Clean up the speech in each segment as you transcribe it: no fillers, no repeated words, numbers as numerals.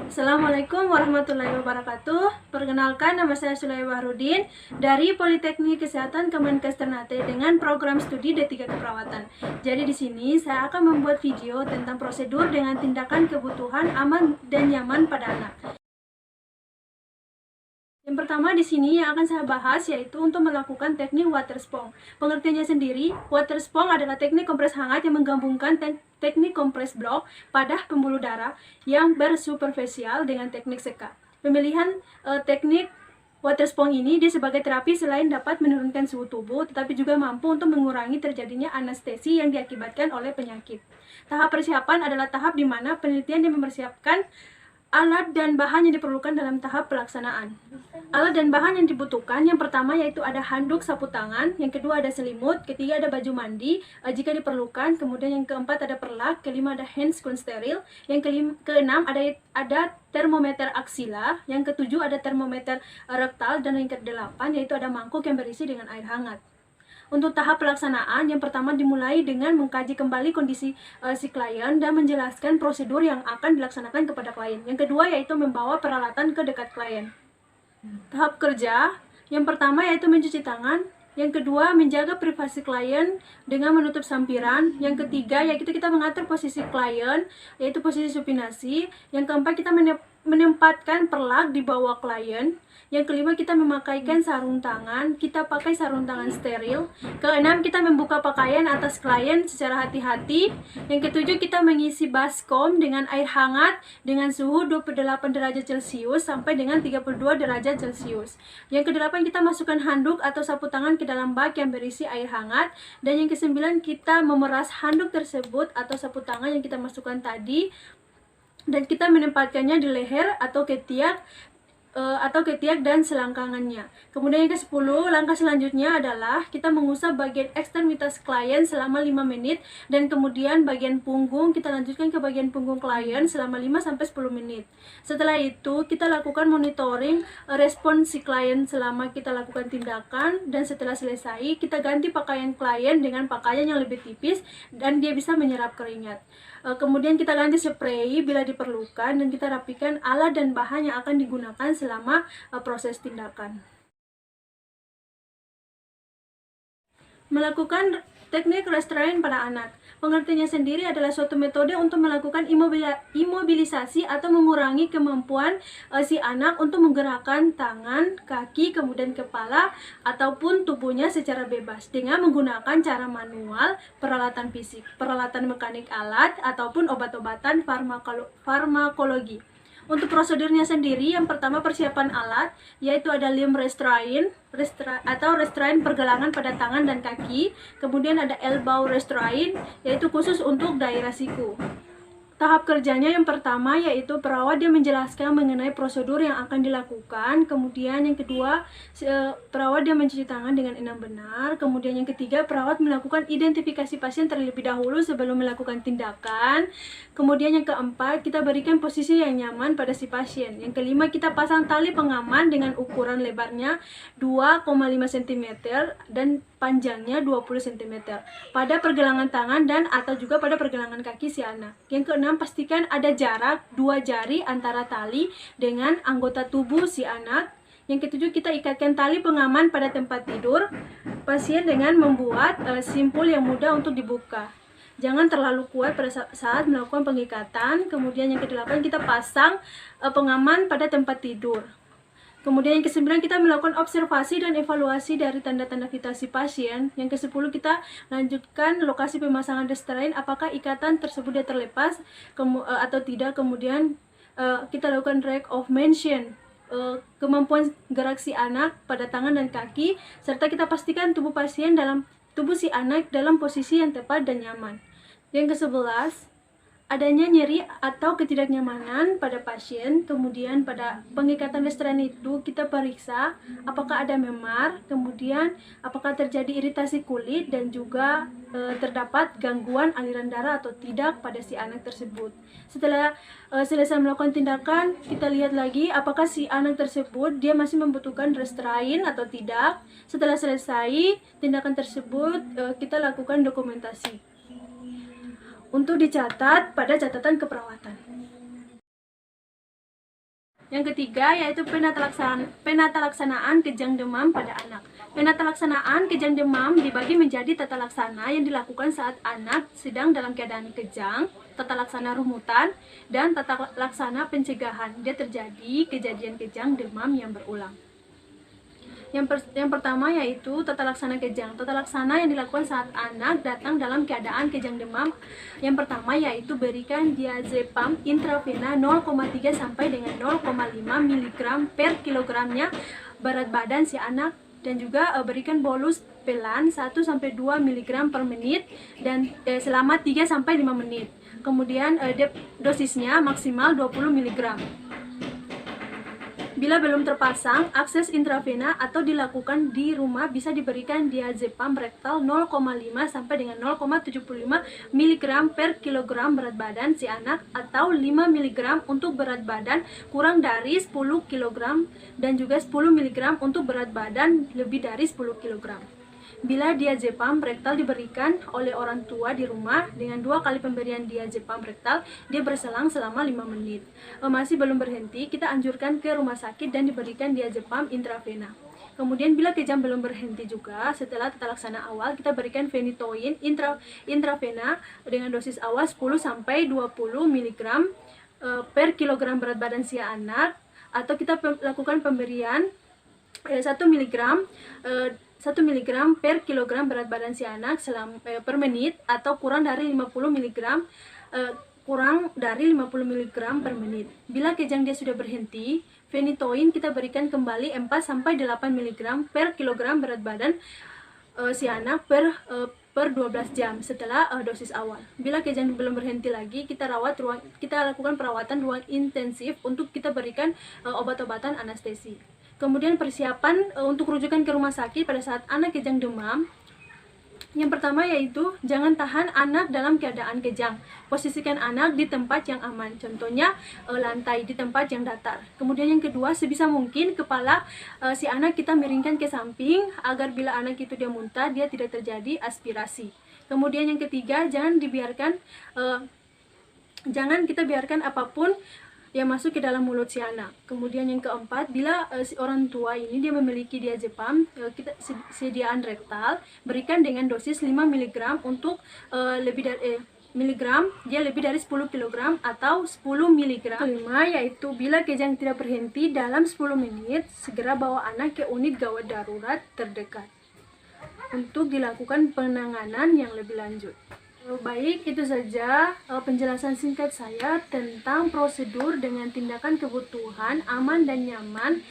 Assalamualaikum warahmatullahi wabarakatuh. Perkenalkan, nama saya Sulaiman Wahrudin dari Politeknik Kesehatan Kemenkes Ternate dengan program studi D3 Keperawatan. Jadi di sini saya akan membuat video tentang prosedur dengan tindakan kebutuhan aman dan nyaman pada anak. Yang pertama di sini yang akan saya bahas yaitu untuk melakukan teknik water spong. Pengertiannya sendiri, water spong adalah teknik kompres hangat yang menggabungkan teknik kompres blok pada pembuluh darah yang bersuperficial dengan teknik seka. Pemilihan teknik water spong ini dia sebagai terapi selain dapat menurunkan suhu tubuh, tetapi juga mampu untuk mengurangi terjadinya anestesi yang diakibatkan oleh penyakit. Tahap persiapan adalah tahap di mana penelitian yang mempersiapkan alat dan bahan yang diperlukan dalam tahap pelaksanaan. Alat dan bahan yang dibutuhkan, yang pertama yaitu ada handuk sapu tangan, yang kedua ada selimut, ketiga ada baju mandi jika diperlukan, kemudian yang keempat ada perlak, kelima ada hand screen steril, yang keenam ada termometer aksila, yang ketujuh ada termometer rektal, dan yang kedelapan yaitu ada mangkuk yang berisi dengan air hangat. Untuk tahap pelaksanaan, yang pertama dimulai dengan mengkaji kembali kondisi si klien dan menjelaskan prosedur yang akan dilaksanakan kepada klien. Yang kedua yaitu membawa peralatan ke dekat klien. Tahap kerja, yang pertama yaitu mencuci tangan, yang kedua menjaga privasi klien dengan menutup sampiran, yang ketiga yaitu kita mengatur posisi klien yaitu posisi supinasi, yang keempat kita menempatkan perlak di bawah klien, yang kelima kita memakaikan sarung tangan, kita pakai sarung tangan steril, keenam kita membuka pakaian atas klien secara hati-hati, yang ketujuh kita mengisi baskom dengan air hangat dengan suhu 28 derajat Celcius sampai dengan 32 derajat Celcius. Yang kedelapan kita masukkan handuk atau sapu tangan ke dalam bak yang berisi air hangat, dan yang kesembilan kita memeras handuk tersebut atau sapu tangan yang kita masukkan tadi dan kita menempatkannya di leher atau ketiak dan selangkangannya. Kemudian yang ke-10, langkah selanjutnya adalah kita mengusap bagian ekstremitas klien selama 5 menit dan kemudian bagian punggung kita lanjutkan ke bagian punggung klien selama 5-10 menit. Setelah itu kita lakukan monitoring respon si klien selama kita lakukan tindakan, dan setelah selesai kita ganti pakaian klien dengan pakaian yang lebih tipis dan dia bisa menyerap keringat. Kemudian kita ganti spray bila diperlukan dan kita rapikan alat dan bahan yang akan digunakan selama proses tindakan. Melakukan teknik restrain pada anak. Pengertiannya sendiri adalah suatu metode untuk melakukan imobilisasi atau mengurangi kemampuan si anak untuk menggerakkan tangan, kaki, kemudian kepala ataupun tubuhnya secara bebas dengan menggunakan cara manual, peralatan fisik, peralatan mekanik alat ataupun obat-obatan farmakologi. Untuk prosedurnya sendiri, yang pertama persiapan alat, yaitu ada limb restrain atau restrain pergelangan pada tangan dan kaki. Kemudian ada elbow restrain, yaitu khusus untuk daerah siku. Tahap kerjanya yang pertama yaitu perawat dia menjelaskan mengenai prosedur yang akan dilakukan. Kemudian yang kedua, perawat dia mencuci tangan dengan benar. Kemudian yang ketiga, perawat melakukan identifikasi pasien terlebih dahulu sebelum melakukan tindakan. Kemudian yang keempat, kita berikan posisi yang nyaman pada si pasien. Yang kelima, kita pasang tali pengaman dengan ukuran lebarnya 2,5 cm dan panjangnya 20 cm pada pergelangan tangan dan atau juga pada pergelangan kaki si anak. Yang keenam, pastikan ada jarak 2 jari antara tali dengan anggota tubuh si anak. Yang ketujuh, kita ikatkan tali pengaman pada tempat tidur pasien dengan membuat simpul yang mudah untuk dibuka. Jangan terlalu kuat pada saat melakukan pengikatan. Kemudian yang kedelapan, kita pasang pengaman pada tempat tidur. Kemudian yang ke-9, kita melakukan observasi dan evaluasi dari tanda-tanda vital si pasien. Yang ke-10, kita lanjutkan lokasi pemasangan restrain, apakah ikatan tersebut dia terlepas atau tidak. Kemudian kita lakukan track of motion, kemampuan gerak si anak pada tangan dan kaki, serta kita pastikan tubuh si anak dalam posisi yang tepat dan nyaman. Yang ke-11, adanya nyeri atau ketidaknyamanan pada pasien. Kemudian pada pengikatan restrain itu kita periksa apakah ada memar, kemudian apakah terjadi iritasi kulit, dan juga terdapat gangguan aliran darah atau tidak pada si anak tersebut. Setelah selesai melakukan tindakan, kita lihat lagi apakah si anak tersebut dia masih membutuhkan restrain atau tidak. Setelah selesai tindakan tersebut, kita lakukan dokumentasi untuk dicatat pada catatan keperawatan. Yang ketiga yaitu penata laksanaan kejang demam pada anak. Penata laksanaan kejang demam dibagi menjadi tata laksana yang dilakukan saat anak sedang dalam keadaan kejang, tata laksana rumutan, dan tata laksana pencegahan dia terjadi kejadian kejang demam yang berulang. Yang pertama yaitu tata laksana kejang. Tata laksana yang dilakukan saat anak datang dalam keadaan kejang demam. Yang pertama yaitu berikan diazepam intravena 0,3 sampai dengan 0,5 mg per kilogramnya berat badan si anak, dan juga berikan bolus pelan 1 sampai 2 mg per menit dan selama 3 sampai 5 menit. Kemudian dosisnya maksimal 20 mg. Bila belum terpasang akses intravena atau dilakukan di rumah, bisa diberikan diazepam rektal 0,5 sampai dengan 0,75 mg per kilogram berat badan si anak atau 5 mg untuk berat badan kurang dari 10 kg dan juga 10 mg untuk berat badan lebih dari 10 kg. Bila diazepam rektal diberikan oleh orang tua di rumah dengan 2 kali pemberian diazepam rektal, dia berselang selama 5 menit. Masih belum berhenti, kita anjurkan ke rumah sakit dan diberikan diazepam intravena. Kemudian bila kejang belum berhenti juga, setelah tata laksana awal kita berikan phenytoin intravena dengan dosis awal 10 sampai 20 mg per kilogram berat badan si anak, atau kita lakukan pemberian 1 mg per kilogram berat badan si anak per menit atau kurang dari 50 mg per menit. Bila kejang dia sudah berhenti, phenytoin kita berikan kembali 4 sampai 8 mg per kilogram berat badan si anak per 12 jam setelah dosis awal. Bila kejang belum berhenti lagi, kita lakukan perawatan ruang intensif untuk kita berikan obat-obatan anestesi. Kemudian persiapan untuk rujukan ke rumah sakit pada saat anak kejang demam. Yang pertama yaitu jangan tahan anak dalam keadaan kejang. Posisikan anak di tempat yang aman, contohnya lantai, di tempat yang datar. Kemudian yang kedua, sebisa mungkin kepala si anak kita miringkan ke samping agar bila anak itu dia muntah, dia tidak terjadi aspirasi. Kemudian yang ketiga, jangan kita biarkan apapun yang masuk ke dalam mulut si anak. Kemudian yang keempat, bila si orang tua ini dia memiliki diazepam, kita sediaan rektal berikan dengan dosis 5 mg untuk lebih dari 10 kg atau 10 mg. Kelima yaitu bila kejang tidak berhenti dalam 10 menit, segera bawa anak ke unit gawat darurat terdekat untuk dilakukan penanganan yang lebih lanjut. Baik, itu saja penjelasan singkat saya tentang prosedur dengan tindakan kebutuhan aman dan nyaman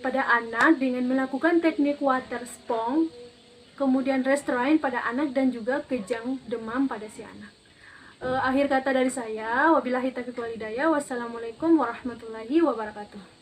pada anak dengan melakukan teknik water spong, kemudian restrain pada anak dan juga kejang demam pada si anak. Akhir kata dari saya, wabillahi taufiq wal hidayah, wassalamualaikum warahmatullahi wabarakatuh.